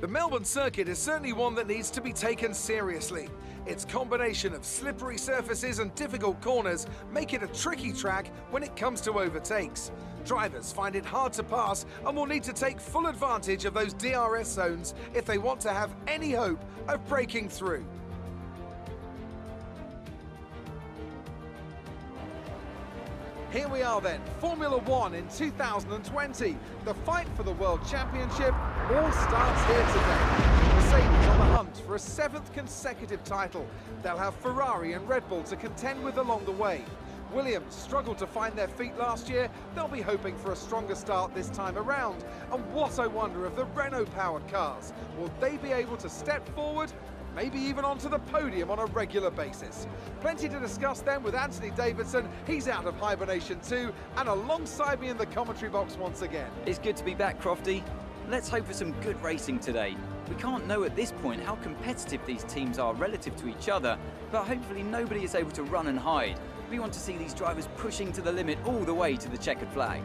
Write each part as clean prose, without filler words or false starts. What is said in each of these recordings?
The Melbourne circuit is certainly one that needs to be taken seriously. Its combination of slippery surfaces and difficult corners make it a tricky track when it comes to overtakes. Drivers find it hard to pass and will need to take full advantage of those DRS zones if they want to have any hope of breaking through. Here we are then, Formula One in 2020. The fight for the World Championship all starts here today. Mercedes on the hunt for a 7th consecutive title. They'll have Ferrari and Red Bull to contend with along the way. Williams struggled to find their feet last year. They'll be hoping for a stronger start this time around. And what I wonder of the Renault-powered cars. Will they be able to step forward? Maybe even onto the podium on a regular basis. Plenty to discuss then with Anthony Davidson. He's out of hibernation too, and alongside me in the commentary box once again. It's good to be back, Crofty. Let's hope for some good racing today. We can't know at this point how competitive these teams are relative to each other, but hopefully nobody is able to run and hide. We want to see these drivers pushing to the limit all the way to the checkered flag.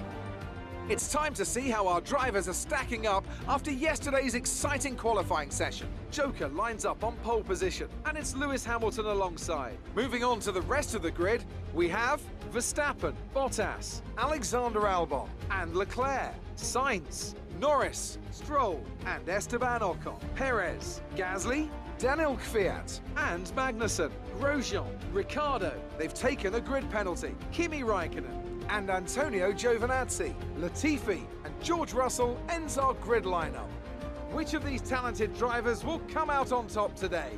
It's time to see how our drivers are stacking up after yesterday's exciting qualifying session. Joker lines up on pole position, and it's Lewis Hamilton alongside. Moving on to the rest of the grid, we have Verstappen, Bottas, Alexander Albon, and Leclerc, Sainz, Norris, Stroll, and Esteban Ocon, Perez, Gasly, Daniel Kvyat, and Magnussen, Grosjean, Ricciardo. They've taken a grid penalty. Kimi Raikkonen and Antonio Giovinazzi, Latifi and George Russell ends our grid lineup. Which of these talented drivers will come out on top today?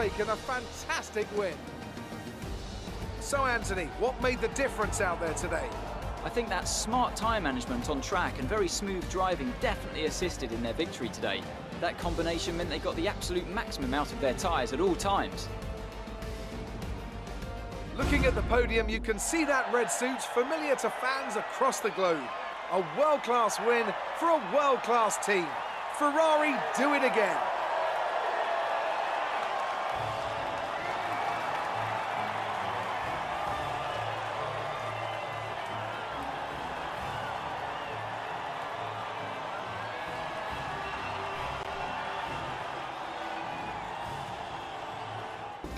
taken a fantastic win. So Anthony, what made the difference out there today? I think that smart tyre management on track and very smooth driving definitely assisted in their victory today. That combination meant they got the absolute maximum out of their tyres at all times. Looking at the podium, you can see that red suit familiar to fans across the globe. A world-class win for a world-class team. Ferrari do it again.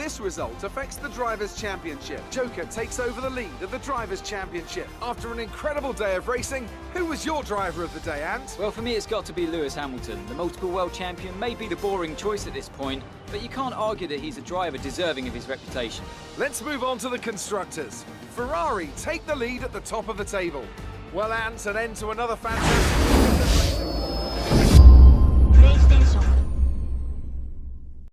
This result affects the Drivers' Championship. Joker takes over the lead of the Drivers' Championship. After an incredible day of racing, who was your driver of the day, Ant? Well, for me, it's got to be Lewis Hamilton. The multiple world champion may be the boring choice at this point, but you can't argue that he's a driver deserving of his reputation. Let's move on to the Constructors. Ferrari take the lead at the top of the table. Well, Ant, an end to another fantastic